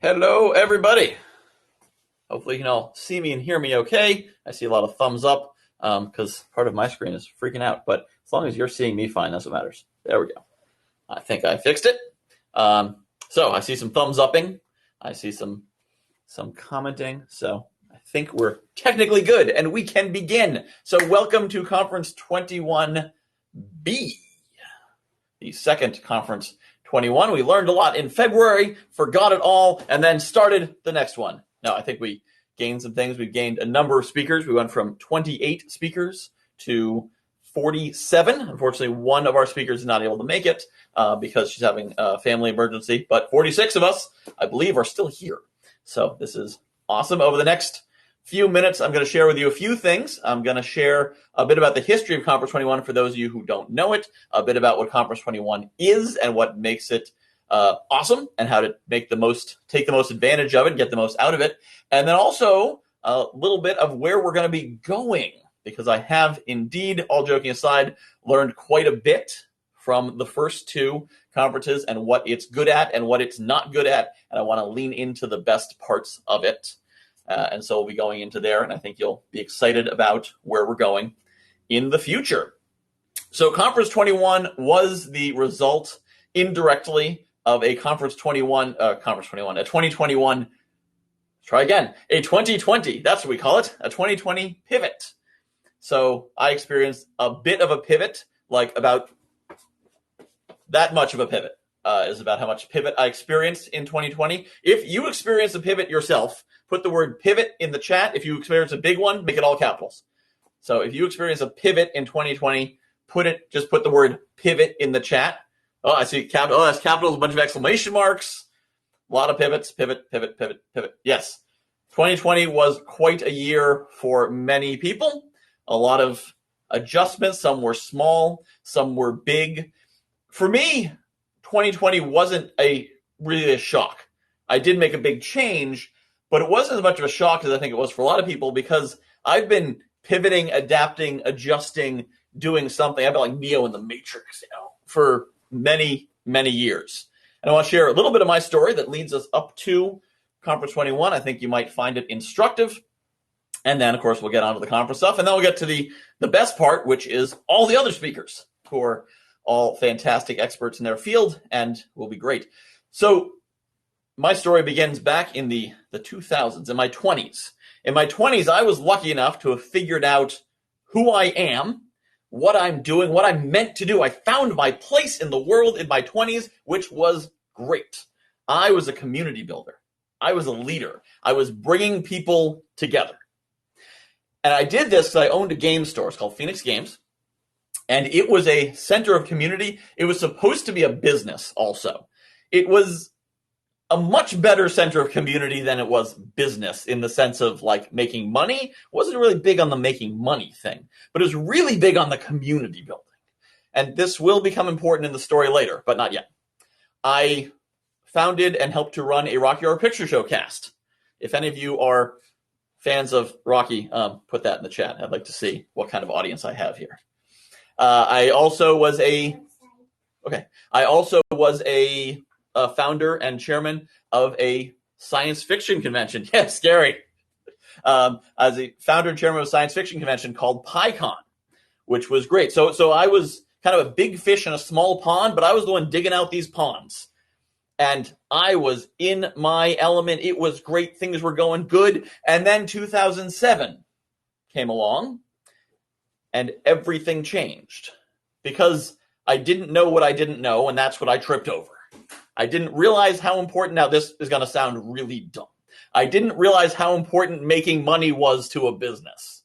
Hello, everybody. Hopefully you can all see me and hear me okay. I see a lot of thumbs up because part of my screen is freaking out. But as long as you're seeing me fine, that's what matters. There we go. I think I fixed it. So I see some thumbs upping. I see some commenting. So I think we're technically good and we can begin. So welcome to Conference 21B, the second Conference 21. We learned a lot in February, forgot it all, and then started the next one. No, I think we gained some things. We've gained a number of speakers. We went from 28 speakers to 47. Unfortunately, one of our speakers is not able to make it because she's having a family emergency. But 46 of us, I believe, are still here. So this is awesome. Over the next few minutes, I'm going to share with you a few things. I'm going to share a bit about the history of Conference 21 for those of you who don't know it, a bit about what Conference 21 is and what makes it awesome, and how to take the most advantage of it, get the most out of it, and then also a little bit of where we're going to be going, because I have indeed, all joking aside, learned quite a bit from the first two conferences and what it's good at and what it's not good at, and I want to lean into the best parts of it. And so we'll be going into there, and I think you'll be excited about where we're going in the future. So Conference 21 was the result indirectly of a Conference 21, a 2021, try again, a 2020, that's what we call it, a 2020 pivot. So I experienced a bit of a pivot, like about that much of a pivot is about how much pivot I experienced in 2020. If you experience a pivot yourself, put the word pivot in the chat. If you experience a big one, make it all capitals. So if you experience a pivot in 2020, just put the word pivot in the chat. Oh, I see capital. Oh, that's capitals, a bunch of exclamation marks. A lot of pivots, pivot. Yes. 2020 was quite a year for many people. A lot of adjustments. Some were small, some were big. For me, 2020 wasn't really a shock. I did make a big change, but it wasn't as much of a shock as I think it was for a lot of people, because I've been pivoting, adapting, adjusting, doing something. I've been like Neo in the Matrix, for many, many years. And I want to share a little bit of my story that leads us up to Conference 21. I think you might find it instructive. And then, of course, we'll get on to the conference stuff. And then we'll get to the best part, which is all the other speakers who are all fantastic experts in their field and will be great. So my story begins back in the 2000s, in my 20s. In my 20s, I was lucky enough to have figured out who I am, what I'm doing, what I'm meant to do. I found my place in the world in my 20s, which was great. I was a community builder. I was a leader. I was bringing people together. And I did this because I owned a game store. It's called Phoenix Games. And it was a center of community. It was supposed to be a business also. It was a much better center of community than it was business, in the sense of like making money. It wasn't really big on the making money thing, but it was really big on the community building. And this will become important in the story later, but not yet. I founded and helped to run a Rocky Horror Picture Show cast. If any of you are fans of Rocky, put that in the chat. I'd like to see what kind of audience I have here. I also was a founder and chairman of a science fiction convention. Yeah, scary. As a founder and chairman of a science fiction convention called PyCon, which was great. So I was kind of a big fish in a small pond, but I was the one digging out these ponds. And I was in my element. It was great. Things were going good. And then 2007 came along, and everything changed, because I didn't know what I didn't know, and that's what I tripped over. I didn't realize how important, now this is going to sound really dumb, I didn't realize how important making money was to a business.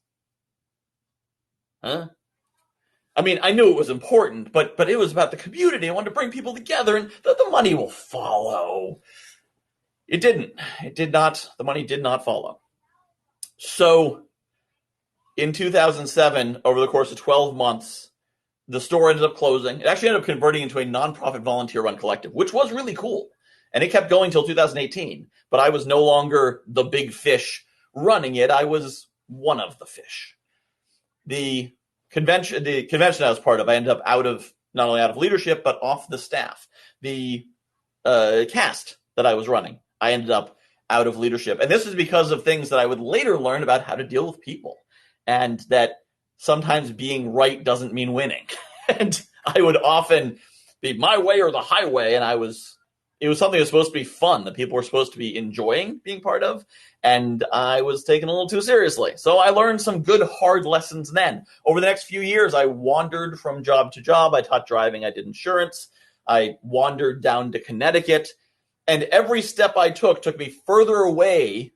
Huh? I mean, I knew it was important, but it was about the community. I wanted to bring people together, and the money will follow. It didn't. It did not. The money did not follow. So in 2007, over the course of 12 months, the store ended up closing. It actually ended up converting into a nonprofit volunteer-run collective, which was really cool. And it kept going until 2018. But I was no longer the big fish running it. I was one of the fish. The convention I was part of, I ended up not only out of leadership, but off the staff. The cast that I was running, I ended up out of leadership. And this is because of things that I would later learn about how to deal with people, and that sometimes being right doesn't mean winning. And I would often be my way or the highway, and it was something that was supposed to be fun, that people were supposed to be enjoying being part of, and I was taken a little too seriously. So I learned some good, hard lessons then. Over the next few years, I wandered from job to job. I taught driving. I did insurance. I wandered down to Connecticut. And every step I took me further away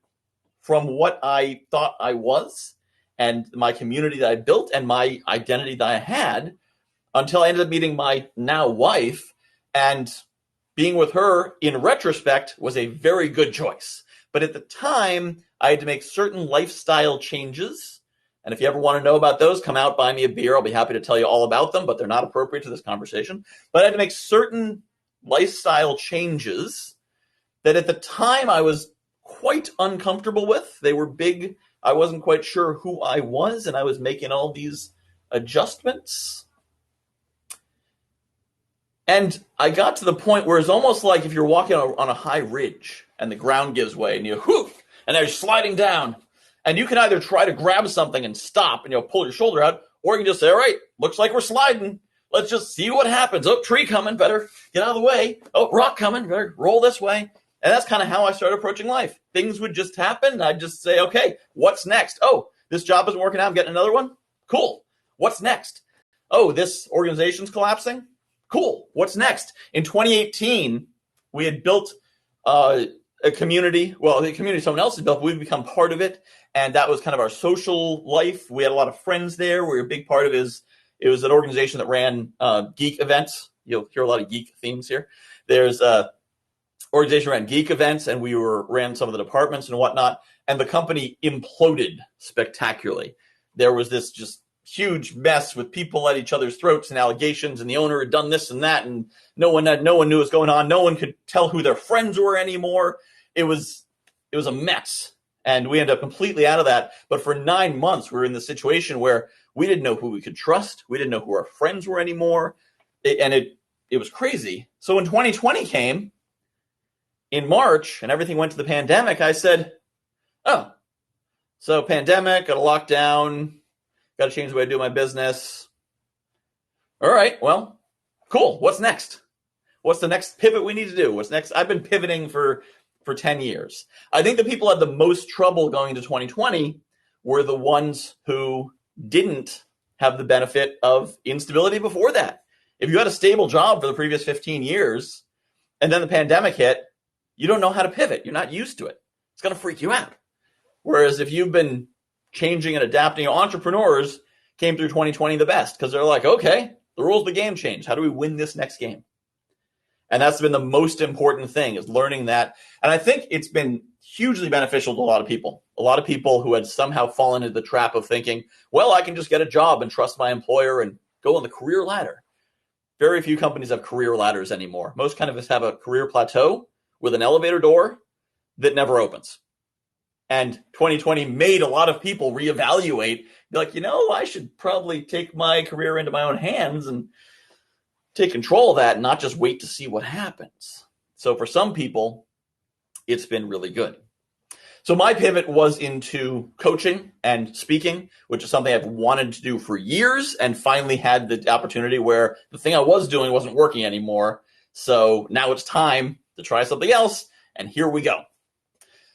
from what I thought I was and my community that I built and my identity that I had, until I ended up meeting my now wife. And being with her, in retrospect, was a very good choice. But at the time, I had to make certain lifestyle changes. And if you ever want to know about those, come out, buy me a beer. I'll be happy to tell you all about them, but they're not appropriate to this conversation. But I had to make certain lifestyle changes that at the time I was quite uncomfortable with. They were big. I wasn't quite sure who I was, and I was making all these adjustments. And I got to the point where it's almost like if you're walking on a high ridge and the ground gives way and you and they're sliding down, and you can either try to grab something and stop and pull your shoulder out, or you can just say, all right, looks like we're sliding. Let's just see what happens. Oh, tree coming, better get out of the way. Oh, rock coming, better roll this way. And that's kind of how I started approaching life. Things would just happen. I'd just say, okay, what's next? Oh, this job isn't working out. I'm getting another one. Cool. What's next? Oh, this organization's collapsing. Cool. What's next? In 2018, we had built a community. Well, the community someone else had built. We've become part of it. And that was kind of our social life. We had a lot of friends there. We were a big part of it was an organization that ran geek events. You'll hear a lot of geek themes here. There's organization ran geek events, and we ran some of the departments and whatnot. And the company imploded spectacularly. There was this just huge mess with people at each other's throats and allegations, and the owner had done this and that, and no one knew what was going on. No one could tell who their friends were anymore. It was a mess, and we ended up completely out of that. But for 9 months, we were in the situation where we didn't know who we could trust. We didn't know who our friends were anymore, and it was crazy. So when 2020 came in March and everything went to the pandemic, I said, oh, so pandemic, got a lockdown, got to change the way I do my business. All right, well, cool. What's next? What's the next pivot we need to do? What's next? I've been pivoting for 10 years. I think the people had the most trouble going into 2020 were the ones who didn't have the benefit of instability before that. If you had a stable job for the previous 15 years and then the pandemic hit, you don't know how to pivot. You're not used to it. It's going to freak you out. Whereas if you've been changing and adapting, entrepreneurs came through 2020 the best because they're like, okay, the rules of the game change. How do we win this next game? And that's been the most important thing, is learning that. And I think it's been hugely beneficial to a lot of people. A lot of people who had somehow fallen into the trap of thinking, well, I can just get a job and trust my employer and go on the career ladder. Very few companies have career ladders anymore. Most kind of us have a career plateau with an elevator door that never opens. And 2020 made a lot of people reevaluate, be like, I should probably take my career into my own hands and take control of that and not just wait to see what happens. So for some people, it's been really good. So my pivot was into coaching and speaking, which is something I've wanted to do for years, and finally had the opportunity where the thing I was doing wasn't working anymore. So now it's time to try something else, and here we go.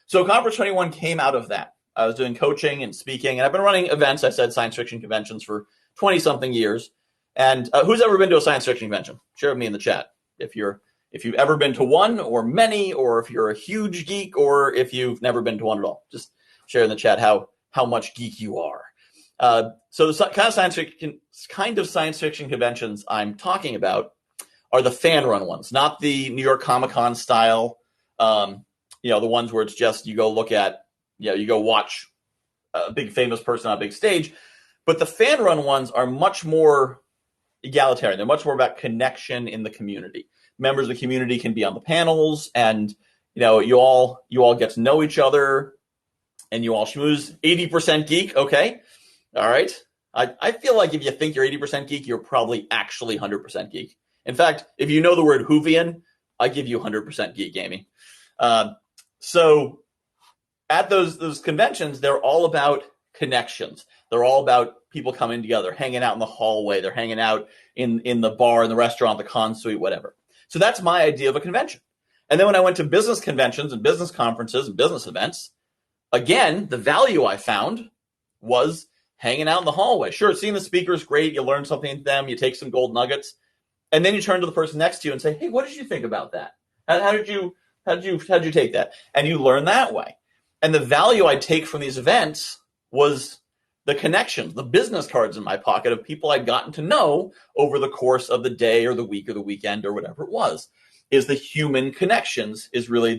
So Conference21 came out of that. I was doing coaching and speaking, and I've been running events, I said science fiction conventions, for 20-something years. And who's ever been to a science fiction convention? Share with me in the chat if you've ever been to one or many, or if you're a huge geek, or if you've never been to one at all. Just share in the chat how much geek you are. So the kind of science fiction conventions I'm talking about are the fan-run ones, not the New York Comic-Con style. The ones where it's just you go look at, you go watch a big famous person on a big stage. But the fan-run ones are much more egalitarian. They're much more about connection in the community. Members of the community can be on the panels, and you all get to know each other, and you all schmooze. 80% geek, okay, all right. I feel like if you think you're 80% geek, you're probably actually 100% geek. In fact, if you know the word Whovian, I give you 100% geek, Amy. So at those conventions, they're all about connections. They're all about people coming together, hanging out in the hallway. They're hanging out in the bar, in the restaurant, the con suite, whatever. So that's my idea of a convention. And then when I went to business conventions and business conferences and business events, again, the value I found was hanging out in the hallway. Sure, seeing the speakers, great. You learn something from them. You take some gold nuggets. And then you turn to the person next to you and say, hey, what did you think about that? How did you take that? And you learn that way. And the value I take from these events was the connections, the business cards in my pocket of people I'd gotten to know over the course of the day or the week or the weekend or whatever it was. Is the human connections is really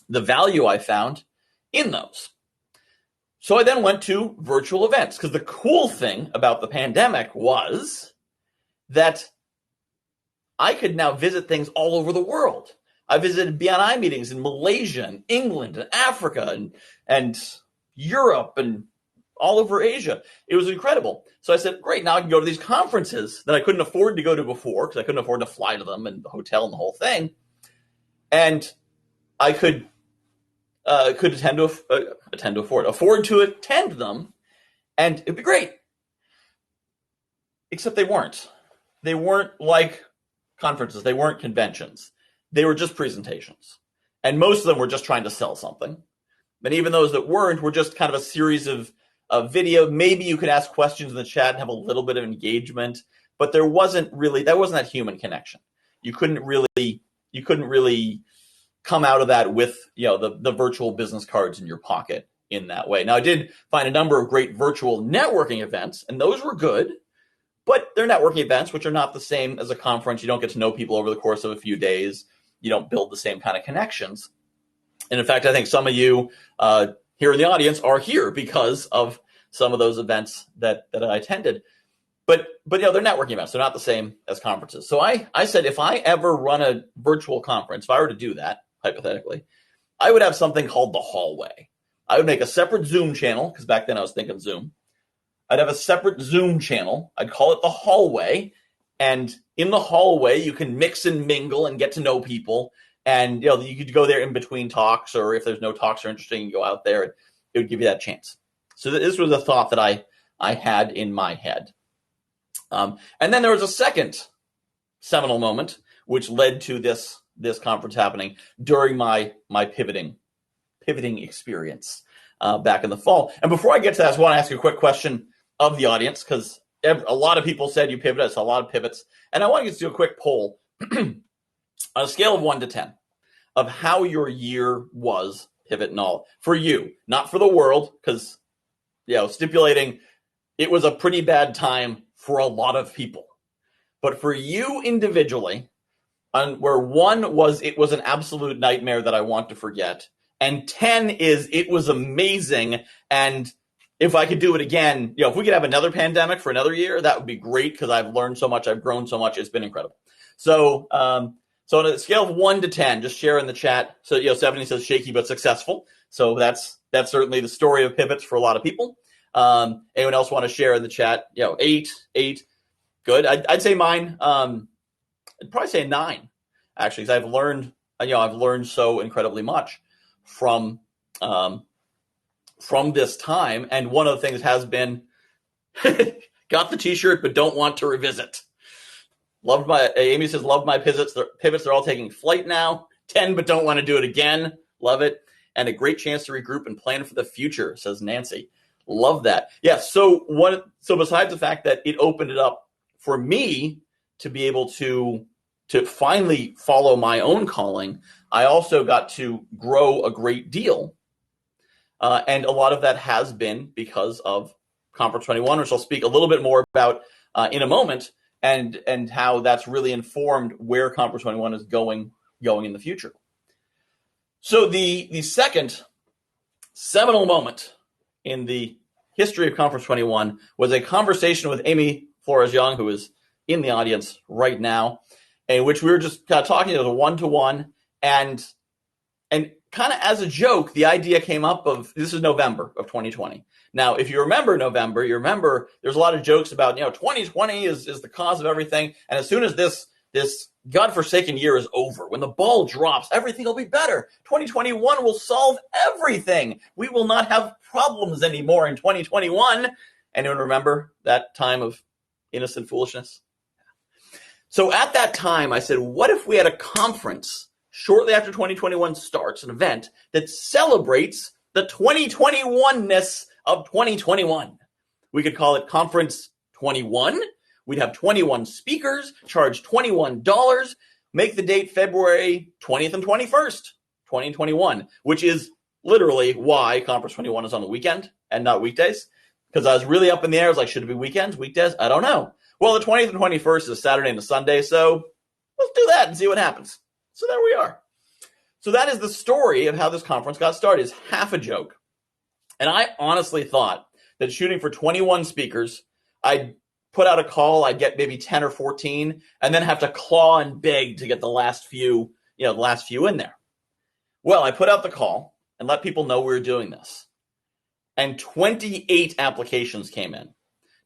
the value I found in those. So I then went to virtual events because the cool thing about the pandemic was that I could now visit things all over the world. I visited BNI meetings in Malaysia and England and Africa and Europe and all over Asia. It was incredible. So I said, great, now I can go to these conferences that I couldn't afford to go to before because I couldn't afford to fly to them and the hotel and the whole thing. And I could afford to attend them, and it'd be great. Except they weren't. They weren't like conferences. They weren't conventions. They were just presentations. And most of them were just trying to sell something. And even those that weren't were just kind of a series of video. Maybe you could ask questions in the chat and have a little bit of engagement, but that wasn't that human connection. You couldn't really come out of that with, the virtual business cards in your pocket in that way. Now, I did find a number of great virtual networking events, and those were good, but they're networking events, which are not the same as a conference. You don't get to know people over the course of a few days. You don't build the same kind of connections. And in fact, I think some of you here in the audience are here because of some of those events that I attended. But they're networking events. They're not the same as conferences. So I said, if I ever run a virtual conference, if I were to do that, hypothetically, I would have something called the hallway. I would make a separate Zoom channel, because back then I was thinking Zoom. I'd have a separate Zoom channel. I'd call it the hallway. And in the hallway, you can mix and mingle and get to know people. And you could go there in between talks, or if there's no talks that are interesting, you go out there. And it would give you that chance. So this was a thought that I had in my head. And then there was a second seminal moment, which led to this conference happening during my pivoting experience back in the fall. And before I get to that, I just want to ask you a quick question of the audience, because a lot of people said you pivoted. I saw a lot of pivots. And I want to do a quick poll on a scale of 1 to 10 of how your year was pivot and all for you, not for the world, because stipulating it was a pretty bad time for a lot of people, but for you individually, where 1 was it was an absolute nightmare that I want to forget, and 10 is it was amazing, and if I could do it again, if we could have another pandemic for another year, that would be great, because I've learned so much, I've grown so much, it's been incredible. So on a scale of 1 to 10, just share in the chat. So 70 says shaky but successful. So that's certainly the story of pivots for a lot of people. Anyone else want to share in the chat? 8, good. I'd say mine. I'd probably say 9, actually, because I've learned so incredibly much from this time. And one of the things has been got the T-shirt but don't want to revisit. Amy says, love my pivots. They're all taking flight now. 10 but don't want to do it again. Love it. And a great chance to regroup and plan for the future, says Nancy. Love that. Yeah. So besides the fact that it opened it up for me to be able to finally follow my own calling, I also got to grow a great deal. And a lot of that has been because of Conference 21, which I'll speak a little bit more about in a moment, and how that's really informed where Conference 21 is going in the future. So the second seminal moment in the history of Conference 21 was a conversation with Amy Flores-Young, who is in the audience right now, in which we were just kind of talking as a one-to-one, and kind of as a joke, the idea came up of, this is November of 2020. Now, if you remember November, there's a lot of jokes about, 2020 is the cause of everything. And as soon as this godforsaken year is over. When the ball drops, everything will be better. 2021 will solve everything. We will not have problems anymore in 2021. Anyone remember that time of innocent foolishness? So at that time, I said, what if we had a conference shortly after 2021 starts, an event that celebrates the 2021-ness of 2021? We could call it Conference 21. We'd have 21 speakers, charge $21, make the date February 20th and 21st, 2021, which is literally why Conference 21 is on the weekend and not weekdays. Because I was really up in the air. I was like, should it be weekends, weekdays? I don't know. Well, the 20th and 21st is a Saturday and a Sunday, so let's do that and see what happens. So there we are. So that is the story of how this conference got started. It's half a joke. And I honestly thought that shooting for 21 speakers, I'd put out a call, I'd get maybe 10 or 14, and then have to claw and beg to get the last few in there. Well, I put out the call and let people know we were doing this. And 28 applications came in.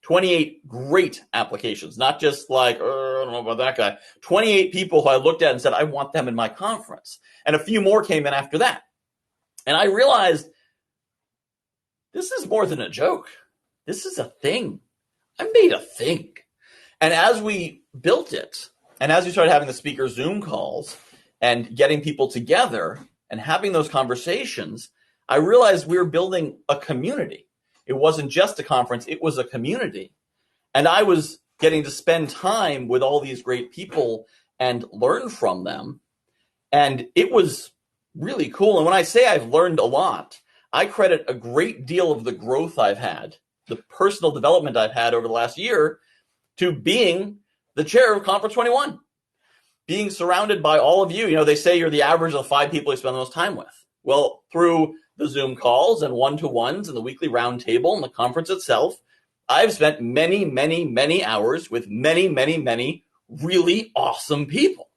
28 great applications, not just like, I don't know about that guy. 28 people who I looked at and said, I want them in my conference. And a few more came in after that. And I realized this is more than a joke. This is a thing. I made a thing. And as we built it, and as we started having the speaker Zoom calls and getting people together and having those conversations, I realized we were building a community. It wasn't just a conference, it was a community. And I was getting to spend time with all these great people and learn from them. And it was really cool. And when I say I've learned a lot, I credit a great deal of the growth I've had, the personal development I've had over the last year, to being the chair of Conference 21. Being surrounded by all of you. You know, they say you're the average of the 5 people you spend the most time with. Well, through the Zoom calls and one-to-ones and the weekly roundtable and the conference itself, I've spent many, many, many hours with many, many, many really awesome people.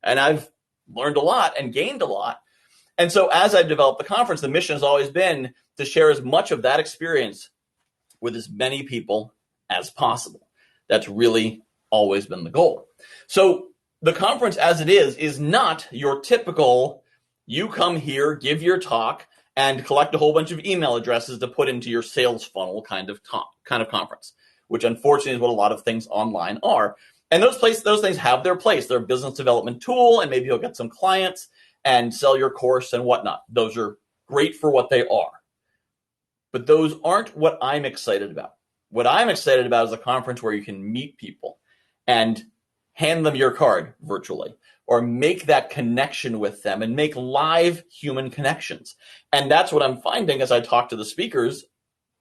And I've learned a lot and gained a lot. And so as I've developed the conference, the mission has always been to share as much of that experience with as many people as possible. That's really always been the goal. So the conference as it is not your typical, you come here, give your talk, and collect a whole bunch of email addresses to put into your sales funnel kind of conference, which unfortunately is what a lot of things online are. And those things have their place. They're a business development tool, and maybe you'll get some clients and sell your course and whatnot. Those are great for what they are. But those aren't what I'm excited about. What I'm excited about is a conference where you can meet people and hand them your card virtually, or make that connection with them and make live human connections. And that's what I'm finding as I talk to the speakers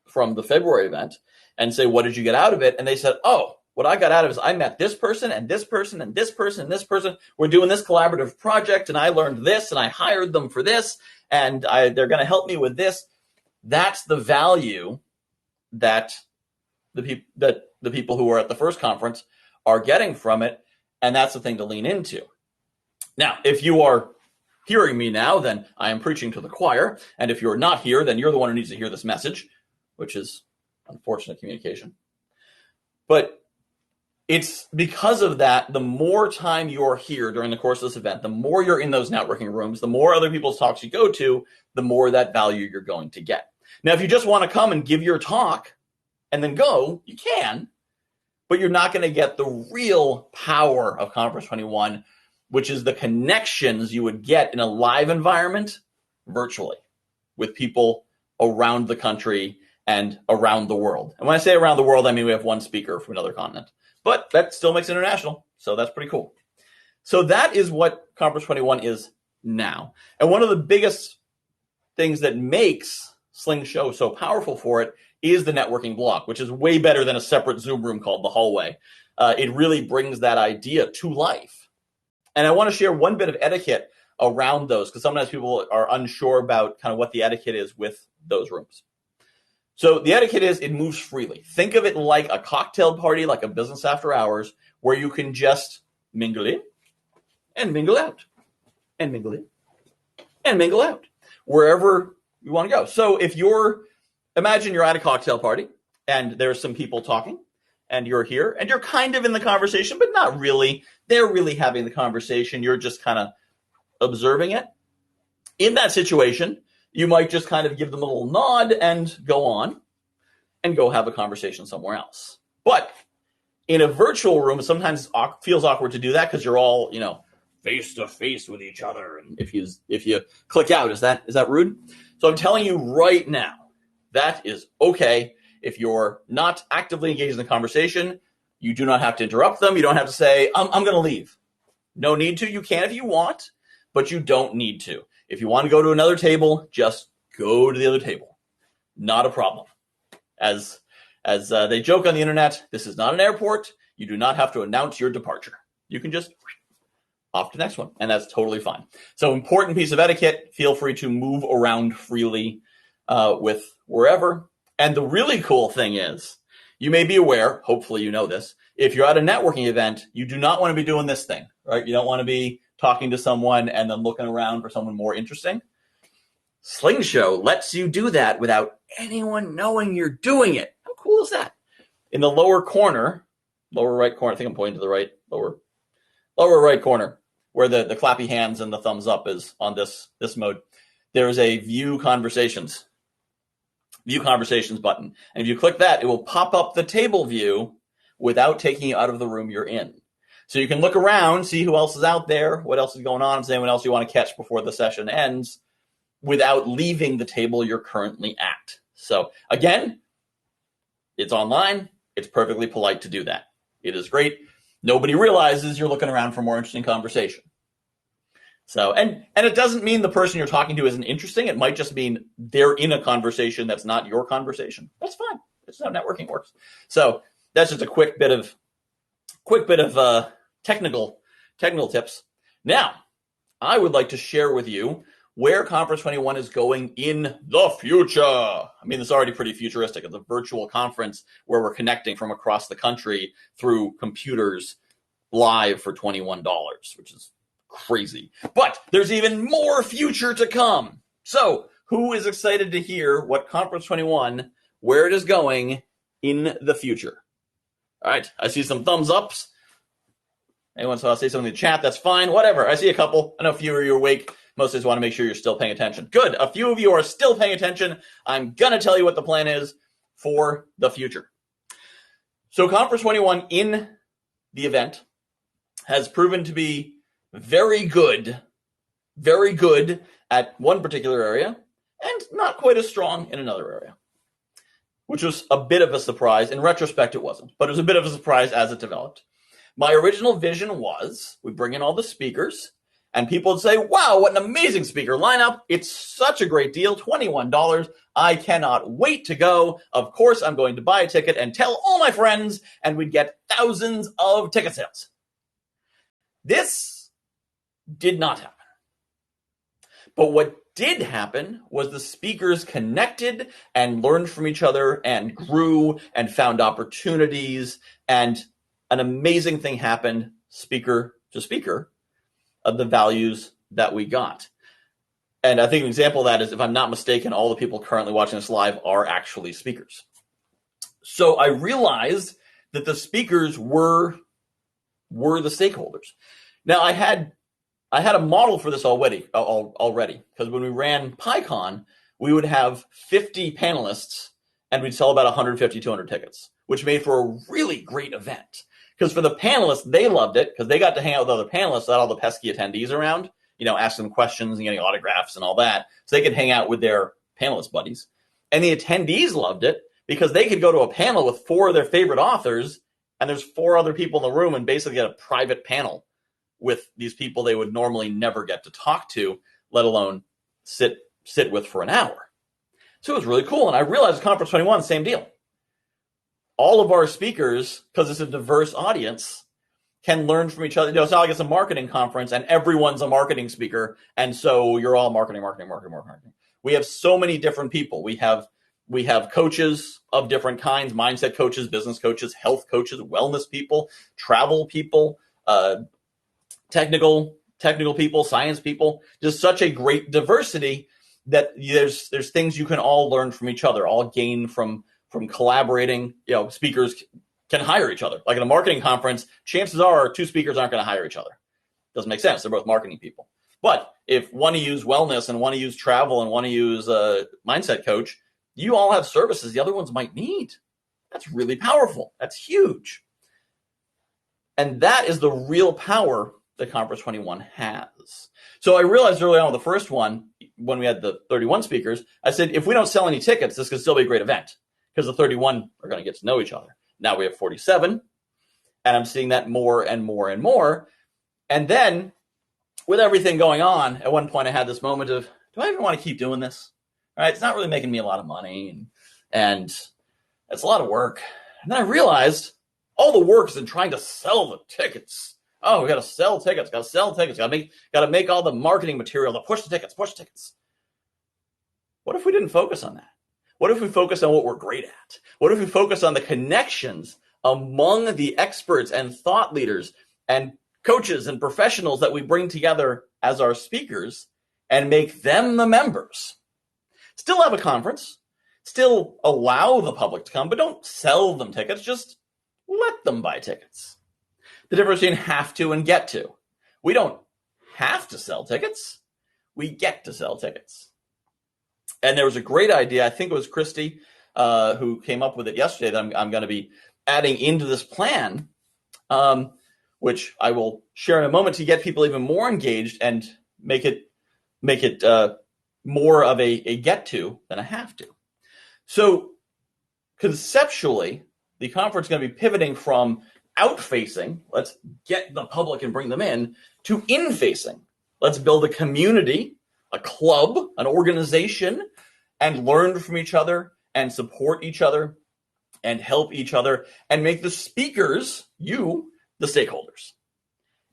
from the February event and say, what did you get out of it? And they said, oh, what I got out of it is I met this person and this person and this person and this person. We're doing this collaborative project and I learned this and I hired them for this and they're going to help me with this. That's the value that the people who were at the first conference are getting from it. And that's the thing to lean into. Now, if you are hearing me now, then I am preaching to the choir. And if you're not here, then you're the one who needs to hear this message, which is unfortunate communication. But it's because of that, the more time you're here during the course of this event, the more you're in those networking rooms, the more other people's talks you go to, the more that value you're going to get. Now, if you just want to come and give your talk and then go, you can, but you're not going to get the real power of Conference 21, which is the connections you would get in a live environment virtually with people around the country and around the world. And when I say around the world, I mean we have one speaker from another continent, but that still makes it international. So that's pretty cool. So that is what Conference 21 is now. And one of the biggest things that makes Sling Show so powerful for it is the networking block, which is way better than a separate Zoom room called the hallway. It really brings that idea to life. And I want to share one bit of etiquette around those, because sometimes people are unsure about kind of what the etiquette is with those rooms. So the etiquette is it moves freely. Think of it like a cocktail party, like a business after hours, where you can just mingle in and mingle out and mingle in and mingle out wherever you want to go. So if imagine you're at a cocktail party and there's some people talking and you're here and you're kind of in the conversation, but not really. They're really having the conversation. You're just kind of observing it. In that situation, you might just kind of give them a little nod and go on and go have a conversation somewhere else. But in a virtual room, sometimes it feels awkward to do that because you're all, face to face with each other. And if you click out, is that rude? So I'm telling you right now, that is okay. If you're not actively engaged in the conversation, you do not have to interrupt them. You don't have to say, I'm going to leave. No need to. You can if you want, but you don't need to. If you want to go to another table, just go to the other table. Not a problem. As they joke on the internet, this is not an airport. You do not have to announce your departure. You can just off to the next one, and that's totally fine. So important piece of etiquette, feel free to move around freely with wherever. And the really cool thing is, you may be aware, hopefully you know this, if you're at a networking event, you do not want to be doing this thing, right? You don't want to be talking to someone and then looking around for someone more interesting. Slingshow lets you do that without anyone knowing you're doing it. How cool is that? In the lower right corner, I think I'm pointing to the right, lower right corner, where the clappy hands and the thumbs up is on this mode, there is a view conversations button. And if you click that, it will pop up the table view without taking you out of the room you're in. So you can look around, see who else is out there, what else is going on, is anyone else you want to catch before the session ends, without leaving the table you're currently at. So again, it's online. It's perfectly polite to do that. It is great. Nobody realizes you're looking around for more interesting conversation. So, and it doesn't mean the person you're talking to isn't interesting. It might just mean they're in a conversation that's not your conversation. That's fine. That's how networking works. So that's just a quick bit of technical tips. Now, I would like to share with you where Conference 21 is going in the future. I mean, it's already pretty futuristic. It's a virtual conference where we're connecting from across the country through computers live for $21, which is crazy. But there's even more future to come. So who is excited to hear what Conference 21, where it is going in the future? All right, I see some thumbs ups. Anyone saw say something in the chat? That's fine. Whatever. I see a couple. I know a few of you are awake. Most of us want to make sure you're still paying attention. Good. A few of you are still paying attention. I'm going to tell you what the plan is for the future. So Conference 21 in the event has proven to be very good at one particular area and not quite as strong in another area, which was a bit of a surprise. In retrospect, it wasn't, but it was a bit of a surprise as it developed. My original vision was we bring in all the speakers and people would say, wow, what an amazing speaker lineup. It's such a great deal, $21. I cannot wait to go. Of course, I'm going to buy a ticket and tell all my friends, and we'd get thousands of ticket sales. This did not happen. But what did happen was the speakers connected and learned from each other and grew and found opportunities, and an amazing thing happened, speaker to speaker, of the values that we got. And I think an example of that is, if I'm not mistaken, all the people currently watching this live are actually speakers. So I realized that the speakers were the stakeholders. Now I had a model for this already, because when we ran PyCon, we would have 50 panelists and we'd sell about 150, 200 tickets, which made for a really great event. Because for the panelists, they loved it because they got to hang out with other panelists without all the pesky attendees around, ask them questions and getting autographs and all that. So they could hang out with their panelist buddies. And the attendees loved it because they could go to a panel with 4 of their favorite authors, and there's 4 other people in the room, and basically get a private panel with these people they would normally never get to talk to, let alone sit with for an hour. So it was really cool. And I realized Conference 21, same deal. All of our speakers, because it's a diverse audience, can learn from each other. It's not like it's a marketing conference and everyone's a marketing speaker, and so you're all marketing. We have so many different people. We have coaches of different kinds, mindset coaches, business coaches, health coaches, wellness people, travel people, technical people, science people. Just such a great diversity that there's things you can all learn from each other, all gain from collaborating. Speakers can hire each other. Like at a marketing conference, chances are two speakers aren't going to hire each other. Doesn't make sense. They're both marketing people. But if one to use wellness and one to use travel and one to use a mindset coach, you all have services the other ones might need. That's really powerful. That's huge. And that is the real power that Conference 21 has. So I realized early on with the first one, when we had the 31 speakers, I said, if we don't sell any tickets, this could still be a great event because the 31 are going to get to know each other. Now we have 47, and I'm seeing that more and more and more. And then with everything going on, at one point I had this moment of, do I even want to keep doing this? All right, it's not really making me a lot of money, and it's a lot of work. And then I realized all the work is in trying to sell the tickets. Oh, we got to sell tickets, got to make all the marketing material to push the tickets. What if we didn't focus on that? What if we focus on what we're great at? What if we focus on the connections among the experts and thought leaders and coaches and professionals that we bring together as our speakers and make them the members? Still have a conference, still allow the public to come, but don't sell them tickets, just let them buy tickets. The difference between have to and get to. We don't have to sell tickets. We get to sell tickets. And there was a great idea. I think it was Christy who came up with it yesterday that I'm going to be adding into this plan, which I will share in a moment to get people even more engaged and make it more of a get to than a have to. So conceptually, the conference is going to be pivoting from out-facing, let's get the public and bring them in, to in-facing. Let's build a community, a club, an organization, and learn from each other and support each other and help each other and make the speakers, you, the stakeholders.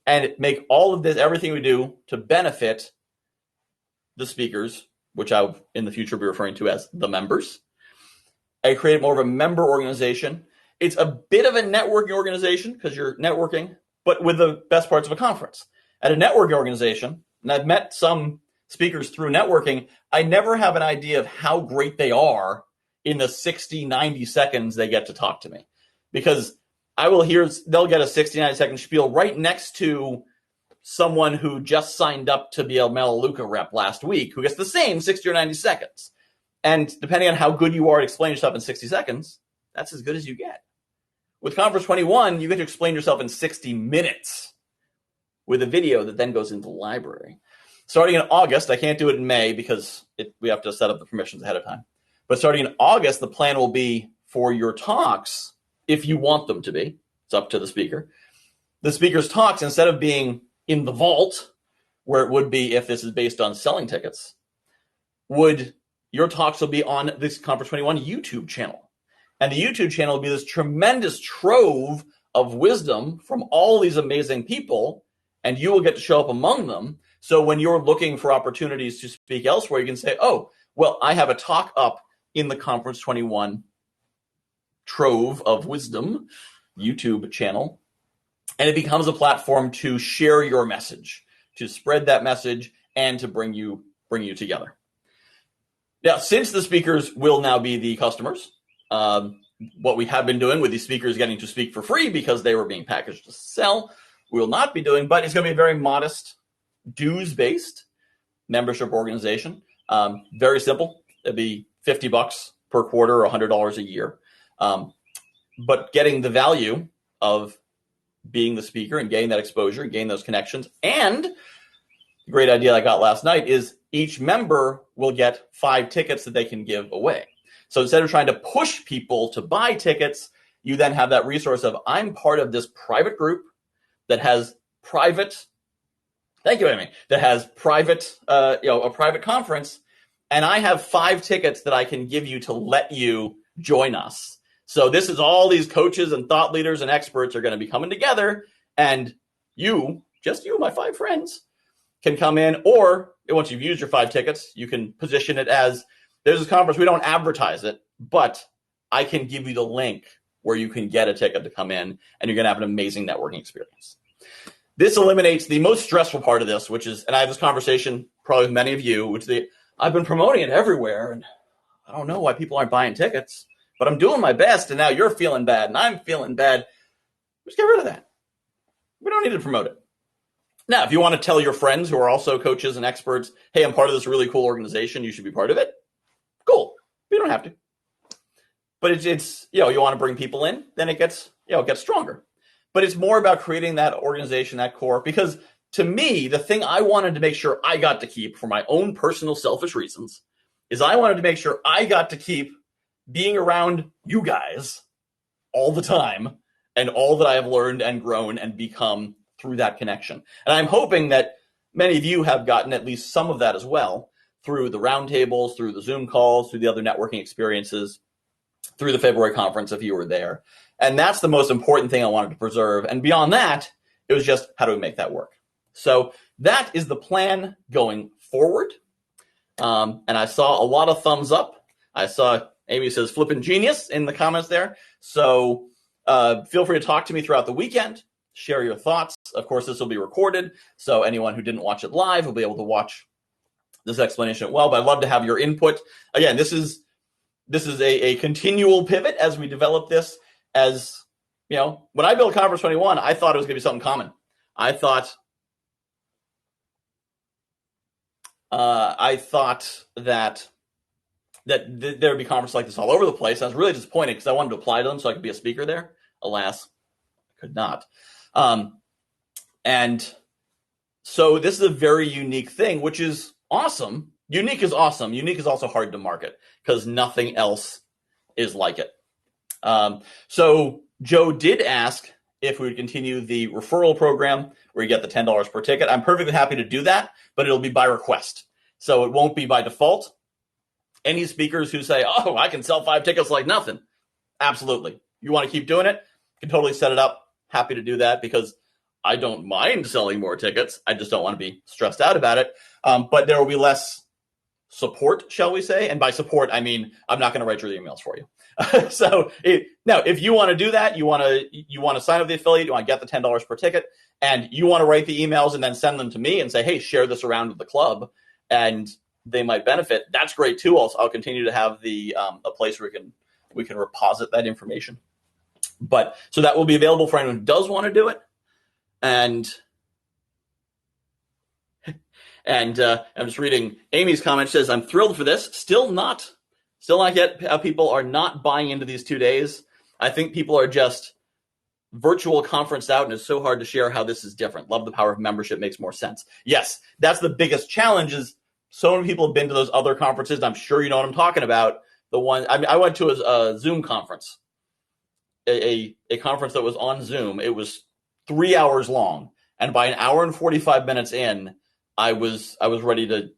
And make all of this, everything we do to benefit the speakers, which I'll in the future be referring to as the members. I created more of a member organization. It's a bit of a networking organization because you're networking, but with the best parts of a conference. At a networking organization, and I've met some speakers through networking, I never have an idea of how great they are in the 60, 90 seconds they get to talk to me. Because they'll get a 60, 90 second spiel right next to someone who just signed up to be a Melaleuca rep last week who gets the same 60 or 90 seconds. And depending on how good you are at explaining yourself in 60 seconds, that's as good as you get. With Conference 21, you get to explain yourself in 60 minutes with a video that then goes into the library. Starting in August, I can't do it in May because we have to set up the permissions ahead of time. But starting in August, the plan will be for your talks, if you want them to be, it's up to the speaker. The speaker's talks, instead of being in the vault, where it would be if this is based on selling tickets, your talks will be on this Conference 21 YouTube channel. And the YouTube channel will be this tremendous trove of wisdom from all these amazing people, and you will get to show up among them. So when you're looking for opportunities to speak elsewhere, you can say, oh, well, I have a talk up in the Conference 21 trove of wisdom YouTube channel, and it becomes a platform to share your message, to spread that message, and to bring you together. Now, since the speakers will now be the customers, what we have been doing with these speakers getting to speak for free because they were being packaged to sell, we will not be doing, but it's going to be a very modest dues-based membership organization. Very simple. It'd be $50 per quarter or $100 a year. But getting the value of being the speaker and getting that exposure and getting those connections. And the great idea I got last night is each member will get 5 tickets that they can give away. So instead of trying to push people to buy tickets, you then have that resource of, I'm part of this private group that has private, thank you, Amy, that has private, a private conference, and I have 5 tickets that I can give you to let you join us. So this is all these coaches and thought leaders and experts are going to be coming together, and you, my 5 friends, can come in, or once you've used your 5 tickets, you can position it as, there's this conference, we don't advertise it, but I can give you the link where you can get a ticket to come in, and you're going to have an amazing networking experience. This eliminates the most stressful part of this, which is, and I have this conversation probably with many of you, which I've been promoting it everywhere, and I don't know why people aren't buying tickets. but I'm doing my best, and now you're feeling bad, and I'm feeling bad. Just get rid of that. We don't need to promote it. Now, if you want to tell your friends who are also coaches and experts, hey, I'm part of this really cool organization, you should be part of it. Cool. You don't have to. But it's you want to bring people in, then it gets stronger. But it's more about creating that organization, that core, because to me, the thing I wanted to make sure I got to keep for my own personal selfish reasons is I wanted to make sure I got to keep being around you guys all the time and all that I have learned and grown and become through that connection. And I'm hoping that many of you have gotten at least some of that as well through the roundtables, through the Zoom calls, through the other networking experiences, through the February conference if you were there. And that's the most important thing I wanted to preserve. And beyond that, it was just how do we make that work? So that is the plan going forward. And I saw a lot of thumbs up. I saw Amy says flippin' genius in the comments there. So feel free to talk to me throughout the weekend. Share your thoughts. Of course, this will be recorded, so anyone who didn't watch it live will be able to watch this explanation as well. But I'd love to have your input. Again, this is a continual pivot as we develop this. As when I built Conference 21, I thought it was going to be something common. I thought that there would be conferences like this all over the place. I was really disappointed because I wanted to apply to them so I could be a speaker there. Alas, I could not. And so this is a very unique thing, which is awesome. Unique is awesome. Unique is also hard to market because nothing else is like it. So Joe did ask if we would continue the referral program where you get the $10 per ticket. I'm perfectly happy to do that, but it'll be by request. So it won't be by default. Any speakers who say, oh, I can sell 5 tickets like nothing. Absolutely. You want to keep doing it? You can totally set it up. Happy to do that because I don't mind selling more tickets. I just don't want to be stressed out about it. But there will be less support, shall we say? And by support, I mean, I'm not going to write your emails for you. So now, if you want to do that, you want to sign up the affiliate, you want to get the $10 per ticket, and you want to write the emails and then send them to me and say, hey, share this around with the club, and they might benefit. That's great too. I'll continue to have a place where we can reposit that information. But so that will be available for anyone who does want to do it. And I'm just reading Amy's comment. She says, I'm thrilled for this. Still not yet. People are not buying into these 2 days. I think people are just virtual conferenced out, and it's so hard to share how this is different. Love the power of membership. Makes more sense. Yes, that's the biggest challenge is so many people have been to those other conferences. I'm sure you know what I'm talking about. I went to a Zoom conference, a conference that was on Zoom. It was 3 hours long. And by an hour and 45 minutes in, I was ready to,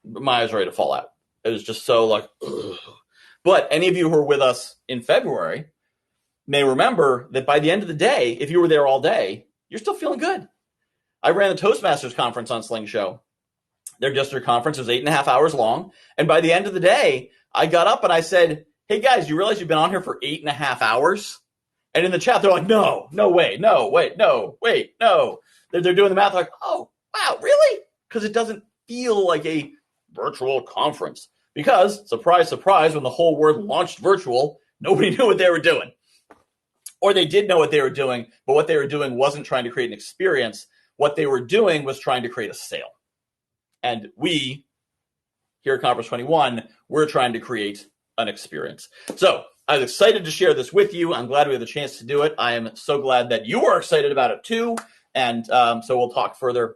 my eyes were ready to fall out. It was just so like, ugh. But any of you who were with us in February may remember that by the end of the day, if you were there all day, you're still feeling good. I ran the Toastmasters conference on Sling Show. Their district conference was 8.5 hours long. And by the end of the day, I got up and I said, hey guys, you realize you've been on here for 8.5 hours? And in the chat, they're like, no, wait, no. They're doing the math like, oh, wow, really? Because it doesn't feel like a virtual conference. Because, surprise, surprise, when the whole world launched virtual, nobody knew what they were doing. Or they did know what they were doing, but what they were doing wasn't trying to create an experience. What they were doing was trying to create a sale. And we, here at Conference 21, we're trying to create an experience. So I was excited to share this with you. I'm glad we had the chance to do it. I am so glad that you are excited about it too. And so we'll talk further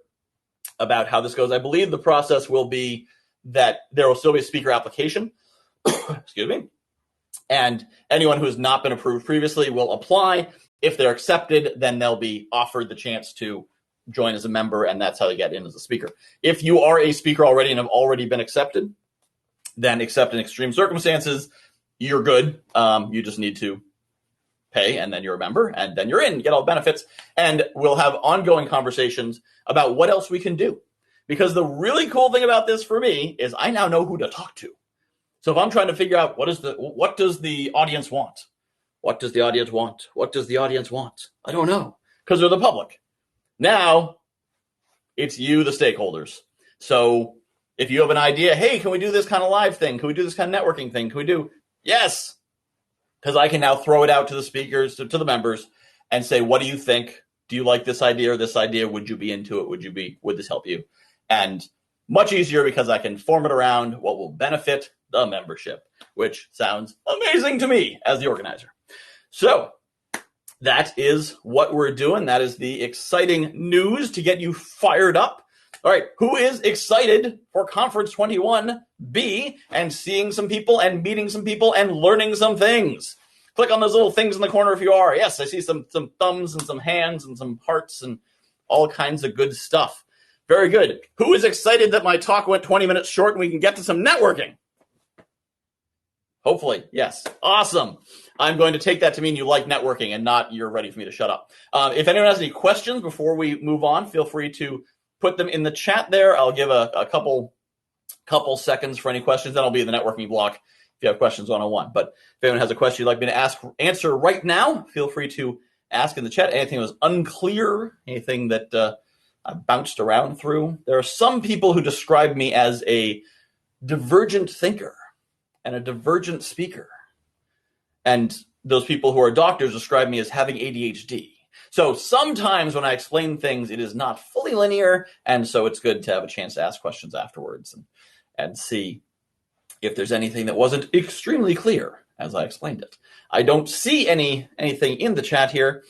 about how this goes. I believe the process will be that there will still be a speaker application. Excuse me. And anyone who has not been approved previously will apply. If they're accepted, then they'll be offered the chance to join as a member, and that's how they get in as a speaker. If you are a speaker already and have already been accepted, then except in extreme circumstances, you're good. You just need to pay, and then you're a member, and then you're in, get all benefits. And we'll have ongoing conversations about what else we can do. Because the really cool thing about this for me is I now know who to talk to. So if I'm trying to figure out what does the audience want? What does the audience want? What does the audience want? I don't know, because they're the public. Now, it's you, the stakeholders. So if you have an idea, hey, can we do this kind of live thing? Can we do this kind of networking thing? Can we do? Yes. because I can now throw it out to the speakers, to the members, and say, what do you think? Do you like this idea or this idea? Would you be into it? Would this help you? And much easier because I can form it around what will benefit the membership, which sounds amazing to me as the organizer. So that is what we're doing. That is the exciting news to get you fired up. All right, who is excited for Conference 21B and seeing some people and meeting some people and learning some things? Click on those little things in the corner if you are. Yes, I see some thumbs and some hands and some hearts and all kinds of good stuff. Very good. Who is excited that my talk went 20 minutes short and we can get to some networking? Hopefully, yes. Awesome. I'm going to take that to mean you like networking and not you're ready for me to shut up. If anyone has any questions before we move on, feel free to put them in the chat there. I'll give a couple seconds for any questions. Then I'll be in the networking block if you have questions one-on-one. But if anyone has a question you'd like me to answer right now, feel free to ask in the chat. Anything that was unclear, anything that I bounced around through. There are some people who describe me as a divergent thinker and a divergent speaker. And those people who are doctors describe me as having ADHD. So sometimes when I explain things, it is not fully linear, and so it's good to have a chance to ask questions afterwards and see if there's anything that wasn't extremely clear as I explained it. I don't see anything in the chat here,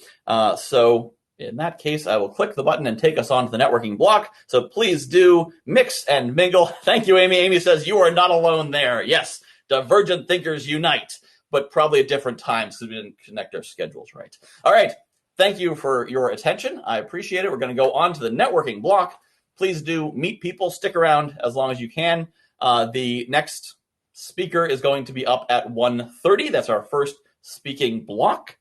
so in that case, I will click the button and take us on to the networking block. So please do mix and mingle. Thank you, Amy. Amy says, you are not alone there. Yes, divergent thinkers unite, but probably at different times because we didn't connect our schedules right. All right. Thank you for your attention. I appreciate it. We're going to go on to the networking block. Please do meet people. Stick around as long as you can. The next speaker is going to be up at 1:30. That's our first speaking block.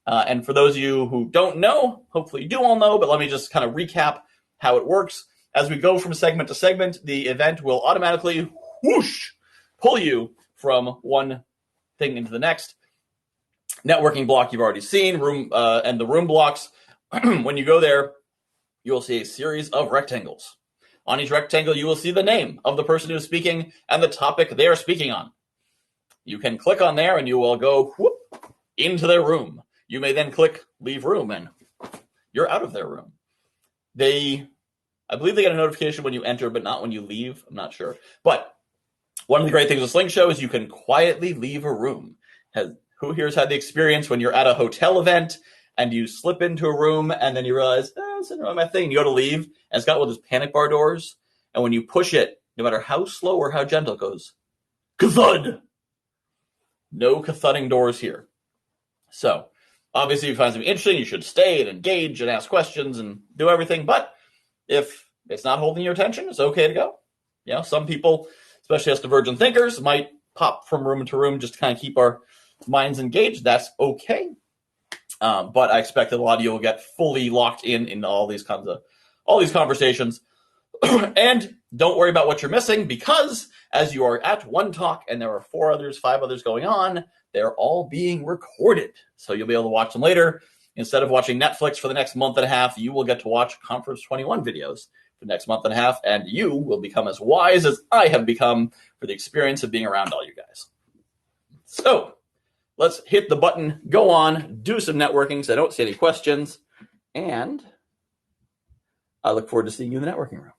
And for those of you who don't know, hopefully you do all know, but let me just kind of recap how it works. As we go from segment to segment, the event will automatically whoosh, pull you from one thing into the next. Networking block you've already seen, room and the room blocks. When you go there, you will see a series of rectangles. On each rectangle, you will see the name of the person who is speaking and the topic they are speaking on. You can click on there and you will go whoop, into their room. You may then click leave room and you're out of their room. I believe they get a notification when you enter, but not when you leave. I'm not sure. But one of the great things with Slingshow is you can quietly leave a room. Who here's had the experience when you're at a hotel event and you slip into a room and then you realize, it's not my thing. You go to leave and it's got one of those panic bar doors. And when you push it, no matter how slow or how gentle, it goes, ka-thud. No ka-thudding doors here. So obviously, if you find something interesting, you should stay and engage and ask questions and do everything. But if it's not holding your attention, it's okay to go. You know, some people, especially us divergent thinkers, might pop from room to room just to kind of keep our minds engaged. That's okay. But I expect that a lot of you will get fully locked in all these conversations. And don't worry about what you're missing, because as you are at one talk and there are 5 others going on, they're all being recorded. So you'll be able to watch them later. Instead of watching Netflix for the next month and a half, you will get to watch Conference 21 videos for the next month and a half, and you will become as wise as I have become for the experience of being around all you guys. So let's hit the button, go on, do some networking, so I don't see any questions, and I look forward to seeing you in the networking room.